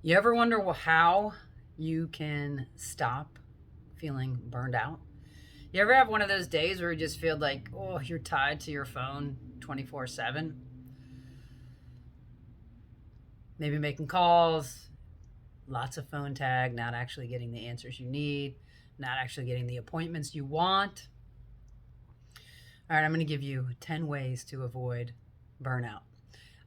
You ever wonder how you can stop feeling burned out? You ever have one of those days where you just feel like, oh, you're tied to your phone 24/7? Maybe making calls, lots of phone tag, not actually getting the answers you need, not actually getting the appointments you want. All right, I'm going to give you 10 ways to avoid burnout.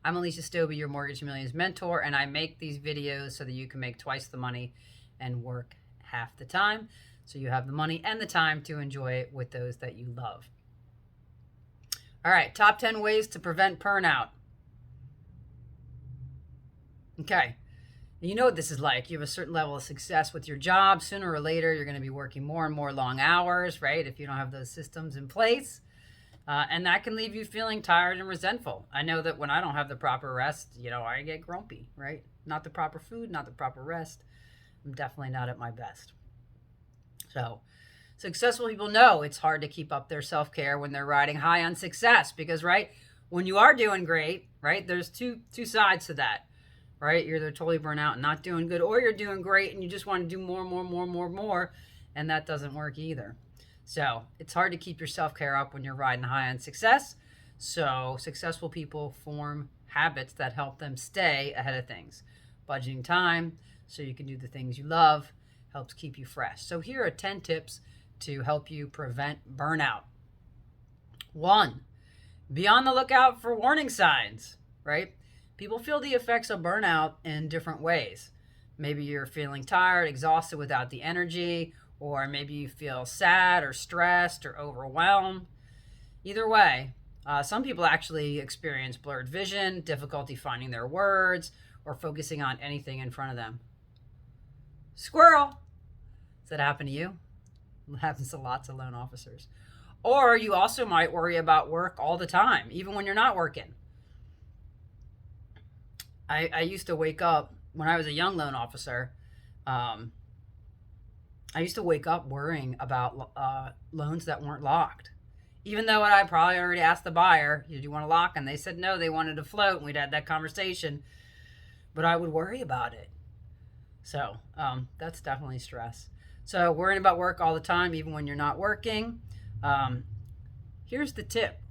I'm Alicia Stoby, your Mortgage Millions mentor, and I make these videos so that you can make twice the money and work half the time. So you have the money and the time to enjoy it with those that you love. All right, top 10 ways to prevent burnout. Okay, you know what this is like. You have a certain level of success with your job. Sooner or later, you're going to be working more and more long hours, right? If you don't have those systems in place. And that can leave you feeling tired and resentful. I know that when I don't have the proper rest, I get grumpy, right? Not the proper food, not the proper rest. I'm definitely not at my best. So, successful people know it's hard to keep up their self-care when they're riding high on success because, right, when you are doing great, right, there's two sides to that, right? You're either totally burnt out and not doing good, or you're doing great and you just want to do more, and that doesn't work either. So it's hard to keep your self-care up when you're riding high on success. So successful people form habits that help them stay ahead of things. Budgeting time so you can do the things you love helps keep you fresh. So here are 10 tips to help you prevent burnout. 1, be on the lookout for warning signs, right? People feel the effects of burnout in different ways. Maybe you're feeling tired, exhausted without the energy, or maybe you feel sad or stressed or overwhelmed. Either way, some people actually experience blurred vision, difficulty finding their words, or focusing on anything in front of them. Squirrel! Does that happen to you? It happens to lots of loan officers. Or you also might worry about work all the time, even when you're not working. I used to wake up, when I was a young loan officer, I used to wake up worrying about loans that weren't locked. Even though I probably already asked the buyer, did you want to lock? And they said no, they wanted to float, and we'd had that conversation. But I would worry about it. So that's definitely stress. So worrying about work all the time, even when you're not working. Here's the tip.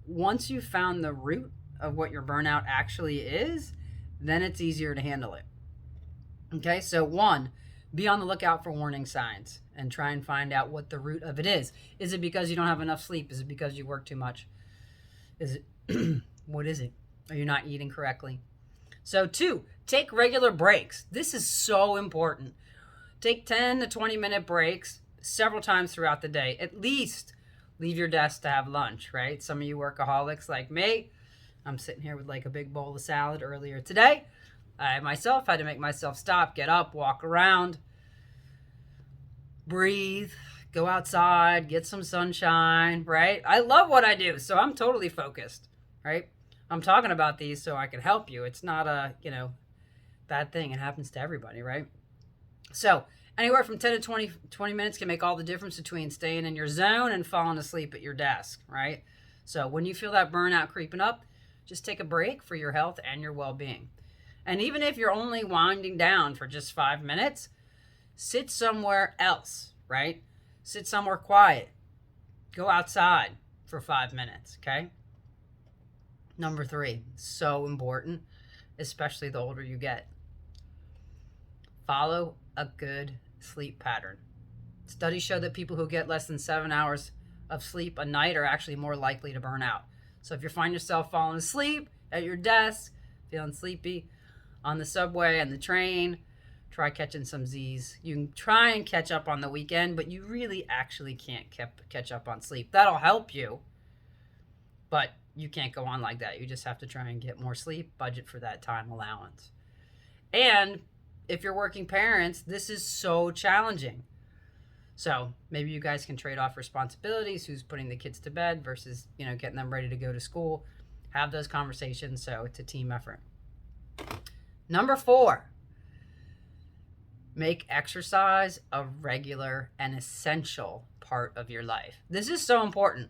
Once you've found the root of what your burnout actually is, then it's easier to handle it. Okay, so 1, be on the lookout for warning signs and try and find out what the root of it is. Is it because you don't have enough sleep? Is it because you work too much? Is it, what is it? Are you not eating correctly? So 2, take regular breaks. This is so important. Take 10 to 20 minute breaks several times throughout the day. At least leave your desk to have lunch, right? Some of you workaholics like me, I'm sitting here with like a big bowl of salad earlier today. I myself had to make myself stop, get up, walk around, breathe, go outside, get some sunshine, right? I love what I do, so I'm totally focused, right? I'm talking about these so I can help you. It's not a, bad thing. It happens to everybody, right? So anywhere from 10 to 20 minutes can make all the difference between staying in your zone and falling asleep at your desk, right? So when you feel that burnout creeping up, just take a break for your health and your well-being. And even if you're only winding down for just 5 minutes, sit somewhere else, right? Sit somewhere quiet. Go outside for 5 minutes, okay? Number 3, so important, especially the older you get. Follow a good sleep pattern. Studies show that people who get less than 7 hours of sleep a night are actually more likely to burn out. So if you find yourself falling asleep at your desk, feeling sleepy, on the subway and the train, try catching some Z's. You can try and catch up on the weekend, but you really actually can't catch up on sleep. That'll help you, but you can't go on like that. You just have to try and get more sleep, budget for that time allowance. And if you're working parents, this is so challenging. So maybe you guys can trade off responsibilities, who's putting the kids to bed versus, getting them ready to go to school. Have those conversations so it's a team effort. Number 4, make exercise a regular and essential part of your life. This is so important.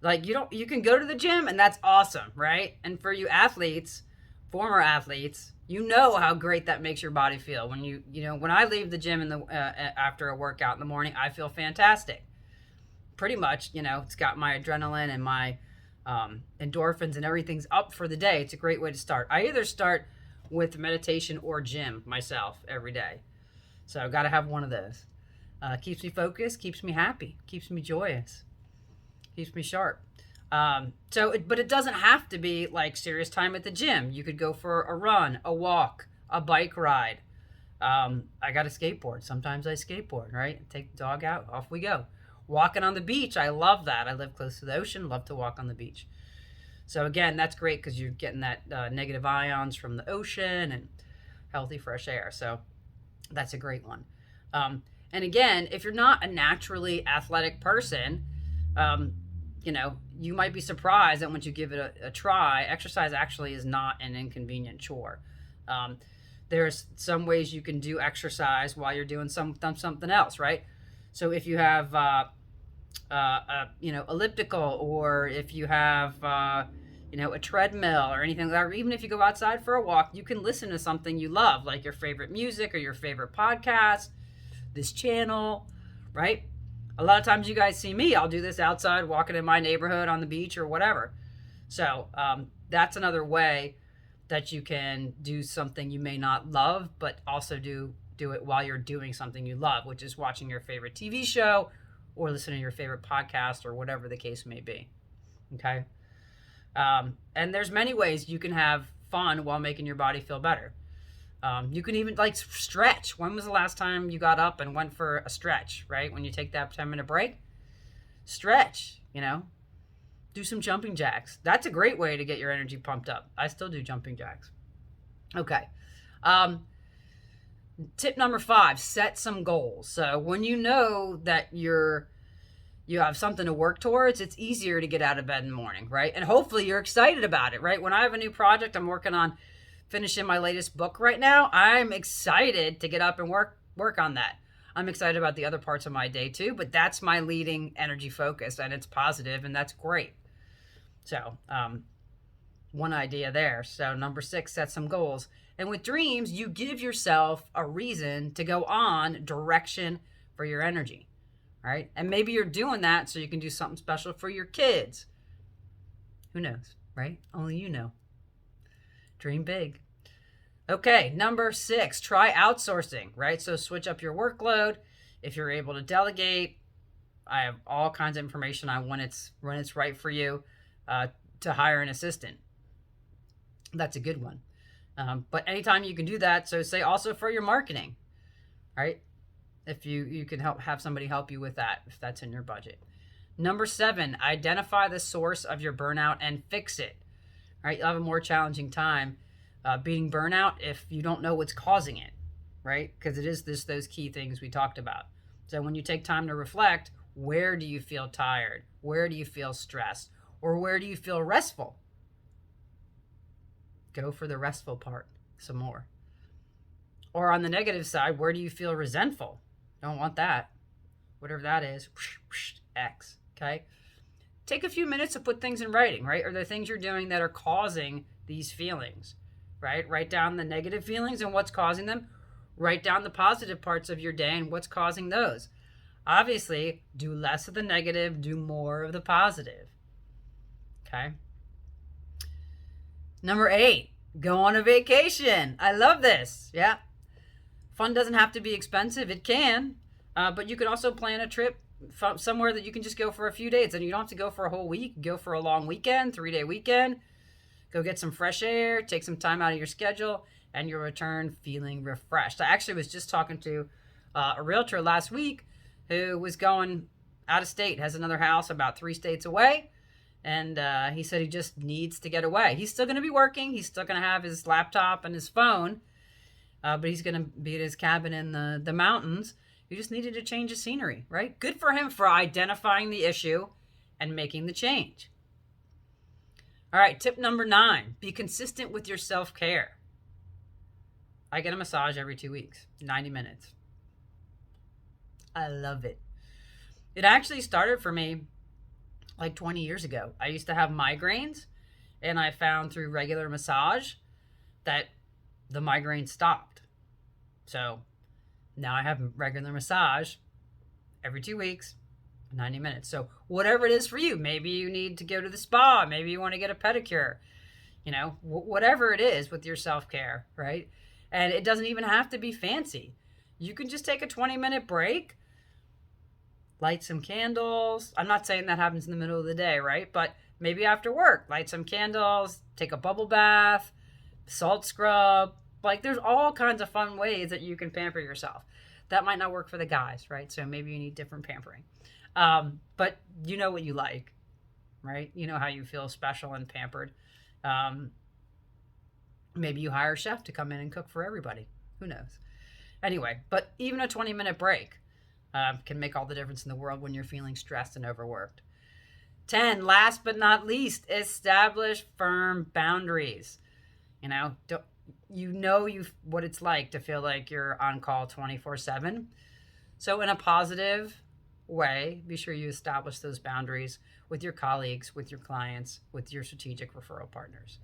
Like you can go to the gym and that's awesome, right? And for you athletes, former athletes, You know how great that makes your body feel when when I leave the gym in the after a workout in the morning, I feel fantastic. Pretty much, it's got my adrenaline and my endorphins and everything's up for the day. It's a great way to start. I either start with meditation or gym myself every day. So I've got to have one of those. Keeps me focused, keeps me happy, keeps me joyous, keeps me sharp. But it doesn't have to be like serious time at the gym. You could go for a run, a walk, a bike ride. I got a skateboard. Sometimes I skateboard, right? Take the dog out, off we go. Walking on the beach, I love that. I live close to the ocean, love to walk on the beach. So again, that's great because you're getting that negative ions from the ocean and healthy fresh air. So that's a great one. And again, if you're not a naturally athletic person, you might be surprised that once you give it a try, exercise actually is not an inconvenient chore. There's some ways you can do exercise while you're doing something else, right? So if you have, elliptical, or if you have, a treadmill or anything like that, or even if you go outside for a walk, you can listen to something you love, like your favorite music or your favorite podcast, this channel, right? A lot of times you guys see me, I'll do this outside, walking in my neighborhood on the beach or whatever. So that's another way that you can do something you may not love, but also do it while you're doing something you love, which is watching your favorite TV show or listening to your favorite podcast or whatever the case may be. Okay. And there's many ways you can have fun while making your body feel better. You can even stretch. When was the last time you got up and went for a stretch, right? When you take that 10-minute break, stretch, do some jumping jacks. That's a great way to get your energy pumped up. I still do jumping jacks. Okay. Tip number 5, set some goals. So when you know that you have something to work towards, it's easier to get out of bed in the morning, right? And hopefully you're excited about it, right? When I have a new project I'm working on, finishing my latest book right now, I'm excited to get up and work on that. I'm excited about the other parts of my day too, but that's my leading energy focus, and it's positive, and that's great. So one idea there. So number 6, set some goals. And with dreams, you give yourself a reason to go on direction for your energy, right? And maybe you're doing that so you can do something special for your kids. Who knows, right? Only you know. Dream big. Okay, number 6, try outsourcing, right? So switch up your workload. If you're able to delegate, I have all kinds of information on when it's right for you to hire an assistant. That's a good one. But anytime you can do that, so say also for your marketing, right? If you can have somebody help you with that, if that's in your budget. Number 7, identify the source of your burnout and fix it. All right, you'll have a more challenging time beating burnout if you don't know what's causing it, right? Because it is those key things we talked about. So when you take time to reflect, where do you feel tired? Where do you feel stressed? Or where do you feel restful? Go for the restful part some more. Or on the negative side, where do you feel resentful? Don't want that. Whatever that is, X, okay? Take a few minutes to put things in writing, right? Are there things you're doing that are causing these feelings, right? Write down the negative feelings and what's causing them. Write down the positive parts of your day and what's causing those. Obviously, do less of the negative, do more of the positive, okay? Number 8, go on a vacation. I love this. Yeah. Fun doesn't have to be expensive. It can, but you can also plan a trip somewhere that you can just go for a few days, and you don't have to go for a whole week. Go for a long weekend, 3-day weekend. Go get some fresh air, take some time out of your schedule, and you'll return feeling refreshed. I actually was just talking to a realtor last week who was going out of state, has another house about 3 states away. And he said he just needs to get away. He's still going to be working. He's still going to have his laptop and his phone. But he's going to be at his cabin in the mountains. He just needed to change the scenery, right? Good for him for identifying the issue and making the change. All right, tip number 9. Be consistent with your self-care. I get a massage every 2 weeks, 90 minutes. I love it. It actually started for me like 20 years ago. I used to have migraines, and I found through regular massage that the migraine stopped. So now I have regular massage every 2 weeks, 90 minutes. So whatever it is for you, maybe you need to go to the spa, maybe you want to get a pedicure, whatever it is with your self-care, right? And it doesn't even have to be fancy. You can just take a 20-minute break, light some candles. I'm not saying that happens in the middle of the day, right? But maybe after work, light some candles, take a bubble bath, salt scrub. Like, there's all kinds of fun ways that you can pamper yourself. That might not work for the guys, right? So maybe you need different pampering. But you know what you like, right? You know how you feel special and pampered. Maybe you hire a chef to come in and cook for everybody. Who knows? Anyway, but even a 20-minute break can make all the difference in the world when you're feeling stressed and overworked. 10, last but not least, establish firm boundaries. What it's like to feel like you're on call 24/7. So in a positive way, be sure you establish those boundaries with your colleagues, with your clients, with your strategic referral partners.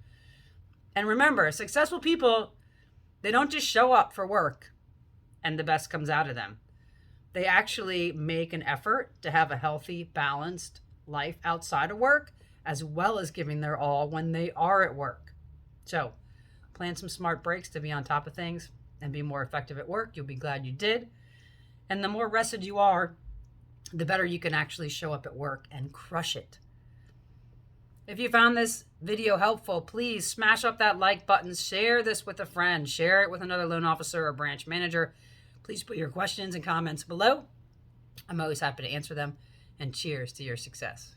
And remember, successful people, they don't just show up for work and the best comes out of them. They actually make an effort to have a healthy, balanced life outside of work, as well as giving their all when they are at work. So plan some smart breaks to be on top of things and be more effective at work. You'll be glad you did. And the more rested you are, the better you can actually show up at work and crush it. If you found this video helpful, please smash up that like button, share this with a friend, share it with another loan officer or branch manager. Please put your questions and comments below. I'm always happy to answer them, and cheers to your success.